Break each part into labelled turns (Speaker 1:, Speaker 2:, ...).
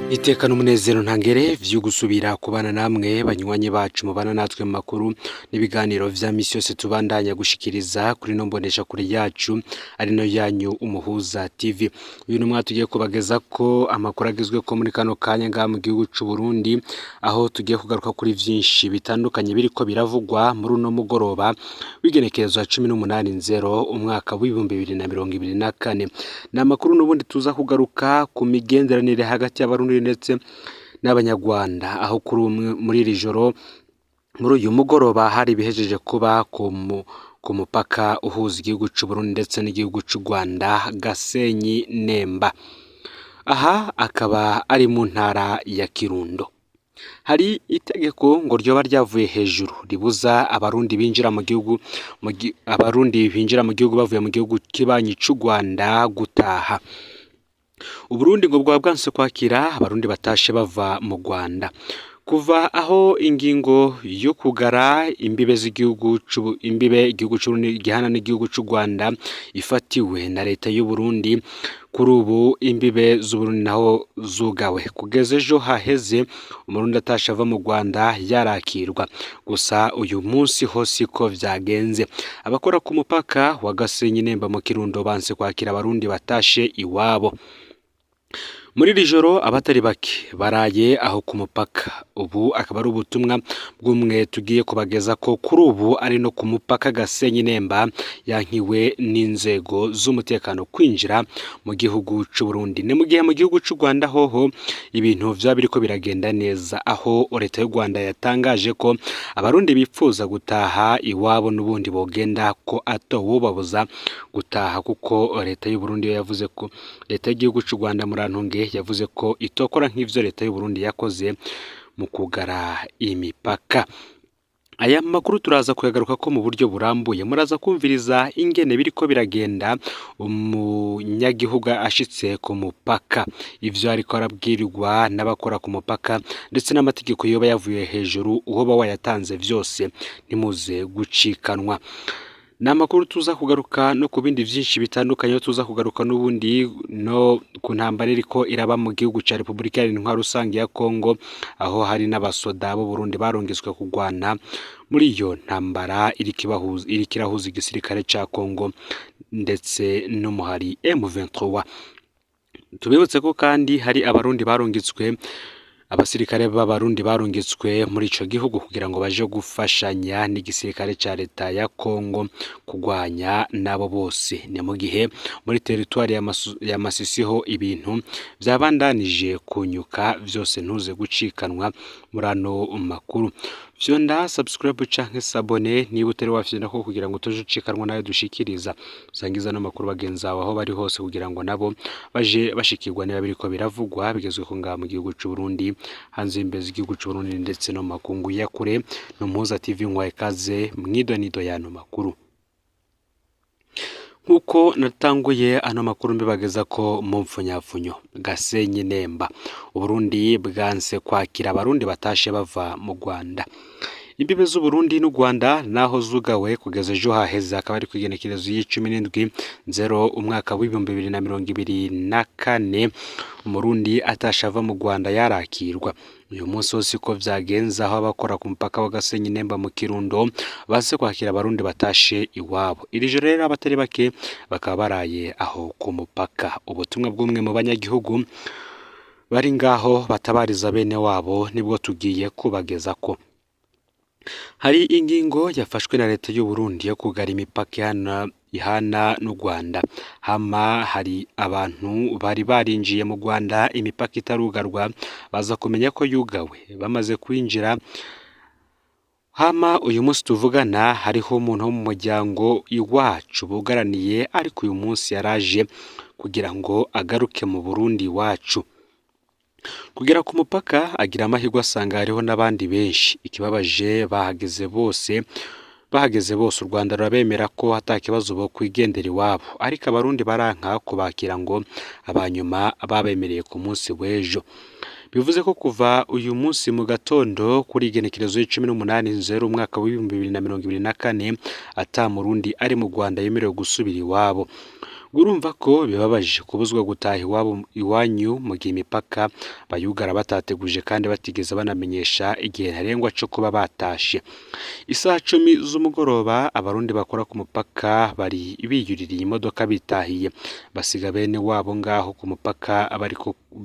Speaker 1: Iteka n'umunezero ntangere vyo gusubira kubana namwe banywanyi bacu mubana natwe mu makuru n'ibiganiro vya misi yose tubandanya gushikiriza kuri no mbonesha kuri yacu ari no yanyu Umuhuza TV. Uyu numwe tugiye kubageza ko amakuru agizwe ko muri kano kanya nga mu gihugu c'u Burundi, aho tugiye kugaruka kuri vyinshi bitandukanye biriko biravugwa muri uno mugoroba w'igenekerezo ya 18/0 umwaka w'2024. Na makuru nubundi tuza kugaruka ku migenderanire hagati y'Abarundi ndetse n'Abanyarwanda, aho kuri muri iri joro muri uyu mugoroba hari bihejeje kuba ku mupaka uhuza igihugu c'u Burundi ndetse n'igihugu c'u Rwanda, GASENYI-NEMBA. Aha akaba ari mu ntara ya Kirundo. Hari itegeko ngo ryoba ryavuye hejuru ribuza abarundi binjira mu gihugu bavuye mu gihugu kibanyi c'u Rwanda gutaha. Uburundi ngo bwa bwanse kwakira abarundi batashe bava mu Rwanda kuva aho ingingo yo kugara imbibe igihugu c'Uburundi gihana n'igihugu c'u Rwanda ifatiwe na leta y'u Burundi. Kuri ubu imbibe z'Uburundi naho zugawe kugeza ejo haheze umurundi atashe ava mu Rwanda yarakirwa, gusa uyu munsi hose ko vyagenze. Abakora ku mupaka wa GASENYI-NEMBA mu Kirundo banse kwakira abarundi batashe iwabo. Muri iri joro abatari bake baraye aho ku mupaka. Ubu akaba ari ubutumwa bw'umwe tugiye kubageza ko kuri ubu ari no ku mupaka GASENYI-NEMBA yankiwe n'inzego z'umutekano kwinjira mu gihugu c'u Burundi. Ni mu gihe mu gihugu c'u Rwanda hoho ibintu vya biriko biragenda neza, aho leta y'u Rwanda yatangaje ko abarundi bipfuza gutaha iwabo n'ubundi bogenda ko atawubabuza gutaha, kuko leta y'u Burundi yavuze ko leta y'igihugu c'u Rwanda murantunge yavuze ko itokora nk'ivyo leta y'u Burundi yakoze mu kugara imipaka. Aya makuru turaza kuyagaruka ko mu buryo burambuye, muraza kumviriza ingene biriko biragenda umunyagihugu ashitse ku mupaka, ivyo ariko arabwirirwa n'abakora ku mupaka ndetse n'amategeko yoba yavuye hejuru uho bawa yatanze vyose ntimuze gucikanwa. Na makuru tuza kugaruka no ku bindi vyinshi bitandukanye, tuza kugaruka n'ubundi no ku ntambara iriko iraba mu gihugu ca Republika Iharanira Rusange ya Kongo, aho hari n'abasoda b'u Burundi barongezwe kugwana muri iyo ntambara irikirahuza igisirikare ca Kongo ndetse n'umuhari M23. Tubibutse ko kandi hari abasirikare b'Abarundi barungitswe muri ico gihugu kugira ngo baje gufashanya n'igisirikare ca leta ya Kongo kugwanya nabo bose. Ni mu gihe muri teritwari ya Masisi ho ibintu vyabandanije kunyuka vyose ntuze gucikanwa muri ano makuru. Vyonda subscribe canke sabone niba utari wafyenda ko kugira ngo tuje ucikanwa nayo dushikiriza. Usangiza no makuru bagenza aho bari hose kugira ngo nabo baje bashikirwa niba biriko biravugwa bigezwe ko nga mu gihugu c'u Burundi, hanze imbezi igihugu c'u Burundi ndetse no makungu ya kure. Umuhuza TV nkwaye kaze mwidonido yano makuru. Nkuko natanguye ano makuru mbibageza ko mu mfunyapfunyo GASENYI-NEMBA Uburundi bwanse kwakira abarundi batashe bava mu Rwanda. Imbibe z'Uburundi n'u Rwanda naho zugawe kugeza ejo haheze, akaba ari kwigenekerezo y'17/0 umwaka w'2024 umurundi atashe ava mu Rwanda yarakirwa. Uyu munsi wose ko vyagenza aho abakora ku mupaka wa GASENYI-NEMBA mu Kirundo baze kwakira abarundi batashe iwabo. Iri joro rero abatari bake bakaba baraye aho ku mupaka. Ubutumwa bw'umwe mu banyagihugu bari ngaho batabariza bene wabo nibwo tugiye kubageza ko. Hari ingingo yafashwe na leta y'u Burundi yo kugara imipaka ihana n'u Rwanda. Hama hari abantu bari barinjiye mu Rwanda imipaka itarugarwa baza kumenya ko yugawe bamaze kwinjira. Hama uyu munsi tuvugana hariho umuntu wo mu muryango iwacu bugaraniye, ariko uyu munsi yaraje kugira ngo agaruke mu Burundi iwacu. Kugera ku mupaka agira amahirwe asanga hariho n'abandi benshi. Ikibabaje bahageze bose u Rwanda rurabemera ko hatakibazo bo kwigendera iwabo, ariko abarundi baranka kubakira ngo abanyuma babemereye ku munsi w'ejo. Bivuze ko kuva uyu munsi mu gatondo kuri igenekerezo y'18/0 umwaka w'2024 ata murundi ari mu Rwanda yemerewe gusubira iwabo. urumva ko bibabaje kubuzwa gutaha iwanyu mu gihe imipaka bayugara batateguje kandi batigeze banamenyesha igihe ntarengwa cyo kuba batashe. Isaha 10 z'umugoroba abarundi bakora ku mupaka bari biyuririye imodoka bitahiye basiga bene wabo ngaho ku mupaka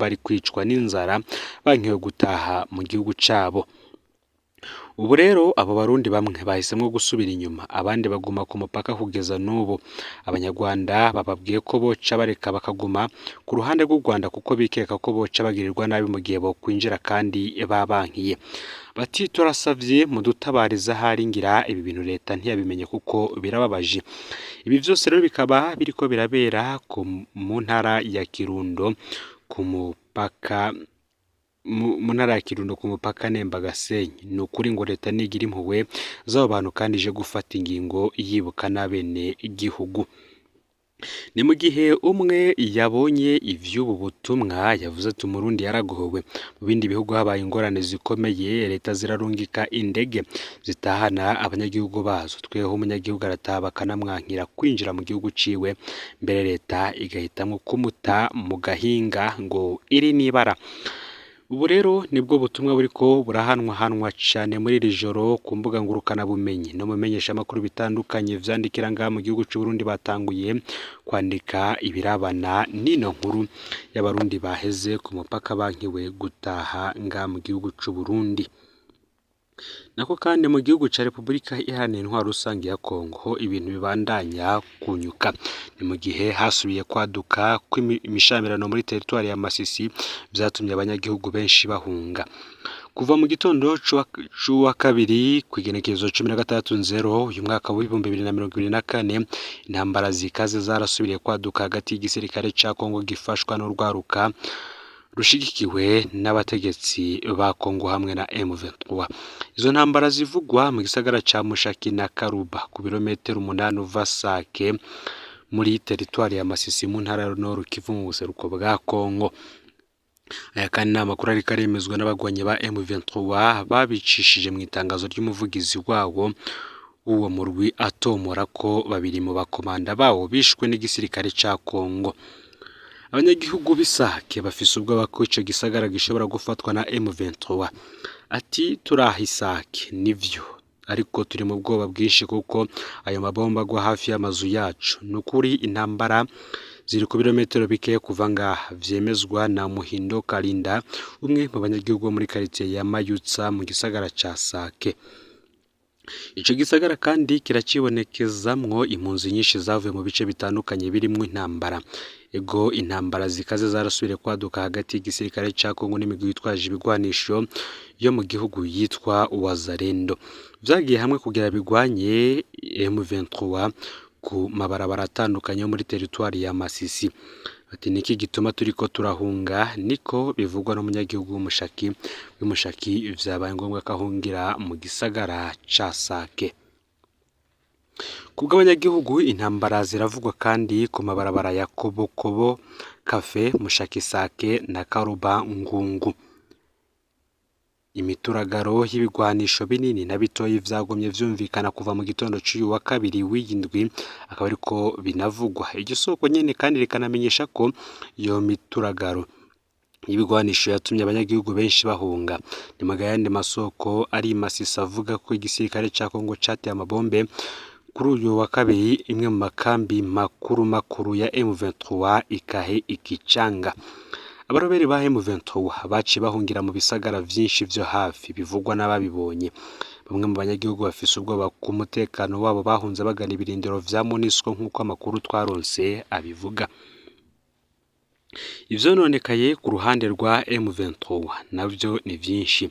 Speaker 1: bari kwicwa n'inzara bankiwe gutaha mu gihugu cabo. Ubu rero abo barundi bamwe bahisemwo gusubira inyuma abandi baguma ku mupaka kugeza n'ubu. Abanyarwanda bababwiye ko boca bareka bakaguma ku ruhande rw'u Rwanda kuko bikeka ko boca bagirirwa nabi mu gihe bo kwinjira kandi babankiye. Bati turasavye mudutabariza hari ngira ibi bintu leta ntiyabimenye kuko birababaje. Ibi vyose rero bikaba biriko birabera mu ntara ya Kirundo ku mupaka mu ntara ya Kirundo ku mupaka Nemba Gasenyi. Ni ukuri ngo leta nigira impuhwe z'abo bantu kandi ije gufata ingingo yibuka n'abene igihugu. Ni mu gihe umwe yabonye ivy'ubu butumwa yavuze ati umurundi yaragowe. Mu bindi bihugu habaye ingorane zikomeye leta zirarungika indege zitahana abanyagihugu bazo. Tweho umunyagihugu arataha bakanamwankira kwinjira mu gihugu ciwe mbere leta igahitamwo kumuta mu gahinga ngo iri nibara. Ubu rero nibwo butumwa buriko burahanwa cyane muri iri joro ku mbuga ngurukana bumenyi no mumenyesha makuru bitandukanye vyandikira ngaha mu gihugu cy'u Burundi batanguye kwandika ibirabana nino nkuru y'abarundi baheze ku mupaka bankiwe gutaha ngaha mu gihugu cy'u Burundi. Nako kandi mu gihugu ca Republika Iharanira Intwaro Rusange ya Kongo ho ibintu bibandanya kunyuka. Ni mu gihe hasubiye kwaduka kw'imishamirano muri territoire ya Masisi vyatumye abanyagihugu benshi bahunga. Kuva mu gitondo c'uwa kabiri kw'igenekerezo 16/0 uyu mwaka wa 2024 intambara zikaze zarasubiriye kwaduka hagati y'igisirikare ca Kongo gifashwa n'urwaruka rushigikiwe n'abategetsi ba Kongo hamwe na M23. Izo ntambara zivugwa mu gisagara ca Mushaki na Karuba ku birometero 8 uva Sake muri territoire ya Masisi mu ntara ya Nord Kivu mu buseruko bwa Kongo. Aya kandi n'amakuru ariko aremezwa n'abagwanyi ba M23 babicishije mu itangazo ry'umuvugizi wawo uwo murwi atomora ko babiri mu bakomanda bawo bishwe n'igisirikare ca Kongo. Abanyagihugu bisake bafise ubwoba ko ico gisagara gishobora gufatwa na M23. Ati turahisake nivyo ariko turi mu bwoba bwinshi kuko ayo mabomba agwa hafi y'amazu yacu. Nukuri intambara ziri ku birometero bike kuva ngaha vyemezwa na Muhindo Karinda umwe mu banyagihugu muri quartier ya Mayutsa mu gisagara ca Sake. Ico gisagara kandi kiracibonekezamwo impunzi nyinshi zavuye mu bice bitandukanye birimwo intambara. Ego intambara zikaze zarasubire kwaduka hagati y'igisirikare ca Kongo n'imigwi yitwaje ibigwanisho yo mu gihugu yitwa Wazalendo. Vyagiye hamwe kugira bigwanye M23 ku mabarabara atandukanye muri territoire ya Masisi. Ati niki gituma turiko turahunga niko bivugwa n'umunyagihugu w'Umushaki vyabaye ngombwa kahungira mu gisagara ca Sake. Kubwo abanyagihugu intambara ziravugwa kandi ku mabarabara ya Kobokobo, Cafe, Mushaki Sake na Karuba Ngungu. Imituragaro y'ibigwanisho binini na bitoyi vyagomye vyumvikana kuva mu gitondo cy'uyu wa kabiri w'indwi akaba ariko binavugwa. Igisoko nyene kandi rikanamenyesha ko iyo mituragaro y'ibigwanisho yatumye abanyagihugu benshi bahunga. Ni magayandi masoko ari Masisi avuga ko igisirikare ca Kongo cateye amabombe kuri uyu wa kabiri imwe mu makambi makuru ya M23 ikahe ikicanga. Abaroberi ba M23 baci bahungira mu bisagara vyinshi vyo hafi bivugwa n'ababibonye. Bamwe mu banyagihugu bafise ubwoba ku mutekano wabo bahunze bagana ibirindiro vya MONUSCO nk'uko amakuru twaronse abivuga. Ivyononekaye ku ruhande rwa M23 navyo ni vyinshi.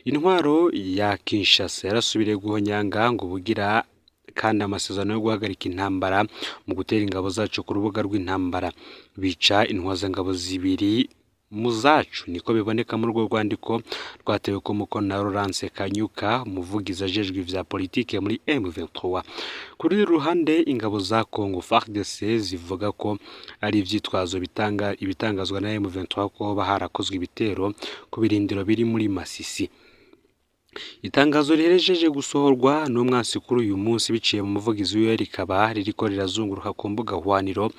Speaker 1: Intwaro ya Kinshasa yarasubiriye guhonyanga ngo bugira kandi amasezerano yo guhagarika intambara mu gutera ingabo zacu ku rubuga rw'intambara. Bica intwazangabo zibiri muzacu niko biboneka muri urwo rwandiko rwatewe ku mukono na Laurence Kanyuka umuvugizi ajejwe vya politike muri M23. Kuri ruhande ingabo za Kongo FARDC zivuga ko ari ivyitwazo ibitangazwa na M23 ko baharakozwe ibitero ku birindiro biri muri Masisi.
Speaker 2: Itangazo riherejeje gusohorwa n'umwansi kuri uyu munsi biciye mu muvugizi wiwe rikaba ririko rirazunguruka ku mbuga hwaniro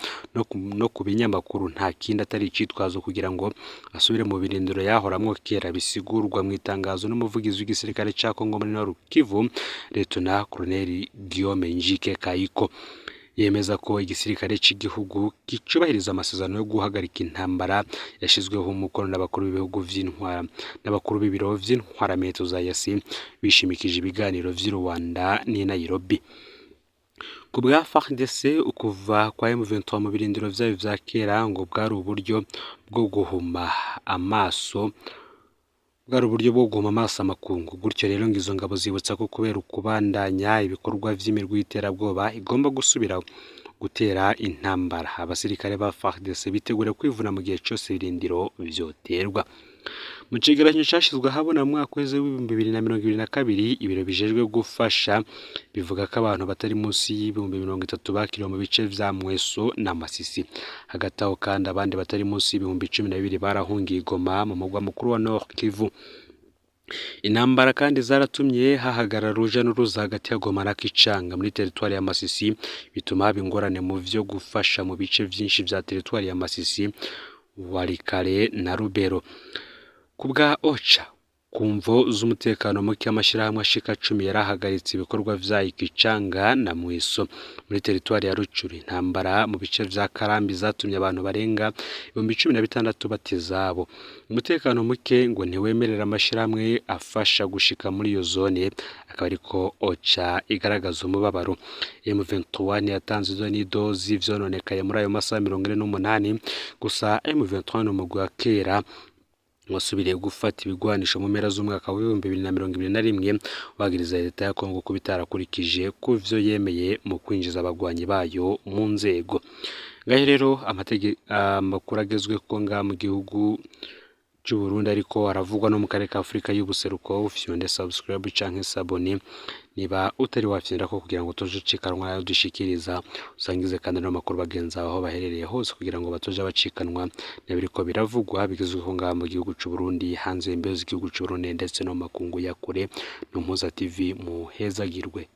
Speaker 2: no ku binyamakuru nta kindi atari icitwazo kugira ngo asubire mu birindiro yahoramwo kera bisigurwa mu itangazo n'umuvugizi w'igisirikare ca Kongo muri Nord Kivu Lieutenant Colonel Guillaume Njike Kayiko yemeza ko igisirikare cy'igihugu gicubahiriza amasezerano yo guhagarika intambara yashizweho umukono n'abakuru b'ibihugu vy'intwara n'abakuru b'ibiro vy'intwarameto za yasi bishimikije ibiganiro vy'i Rwanda n'i Nairobi. Ku bwa FARDC ukuva kwa M23 mu birindiro vyayo vya kera ngo bwari uburyo bwo guhuma amaso amakungu gutyo rero ngizo ngabo zibutsa ko kubera ukubandanya ibikorwa vy'imirwi y'iterabwoba igomba gusubira gutera intambara abasirikare ba FARDC bitegura kwivuna mu gihe cyose birindiro vyoterwa. Mu cegeranyo cashizwe habona mu mwaka w'2022 ibiro bijejwe gufasha bivuga ko abantu batari munsi y'30,000 bakiriwe mu bice vya Mweso na Masisi hagati aho kandi abandi batari munsi y'12,000 barahungiye Goma mu mugwa mukuru wa Nord Kivu. Intambara kandi zaratumye hahagarara uruja n'uruza hagati ya Goma na Kicanga muri teritwari ya Masisi bituma haba ingorane mu vyo gufasha mu bice vyinshi vya teritwari ya Masisi Walikale na Rubero. Kubwa OCHA kumvo z'umutekano muke amashirahamwe ashika 10 yarahagaritse ibikorwa vya Kicanga na Mweso muri teritwari ya Rucuri. Intambara mu bice vya Karambi zatumye abantu barenga 16,000 batezabo. Umutekano muke ngo ntiwemerera amashirahamwe afasha gushika muri iyo zone akaba ariko OCHA igaragaza umubabaro. M23 yatanze izo nido z'ivyononekaye muri ayo masaha 48 gusa M23 n'umugwi wa kera wasubiriye gufata ibigwanisho mu mpera z'umwaka wa 2021 wagiriza leta ya Kongo kubitarakurikije kuvyo yemeye mu kwinjiza abagwanyi bayo mu nzego. Ngaho rero amakuru agezwe ko nga mu gihugu cy'u Burundi ariko aravugwa no mu karere ka Afrika y'ubuseruko ufyonde subscribe canke sabone niba utari wafyenda ko kugira ngo toje cikanwa yo dushikiriza usangize kandi no makuru bagenza aho baherereye hose kugira ngo batoje bacikanwa nabiriko biravugwa bigezwe ko nga mu gihugu cy'u Burundi hanze imbezi igihugu cy'u Burundi ndetse no makungu ya kure no Mpuza TV muhezagirwe.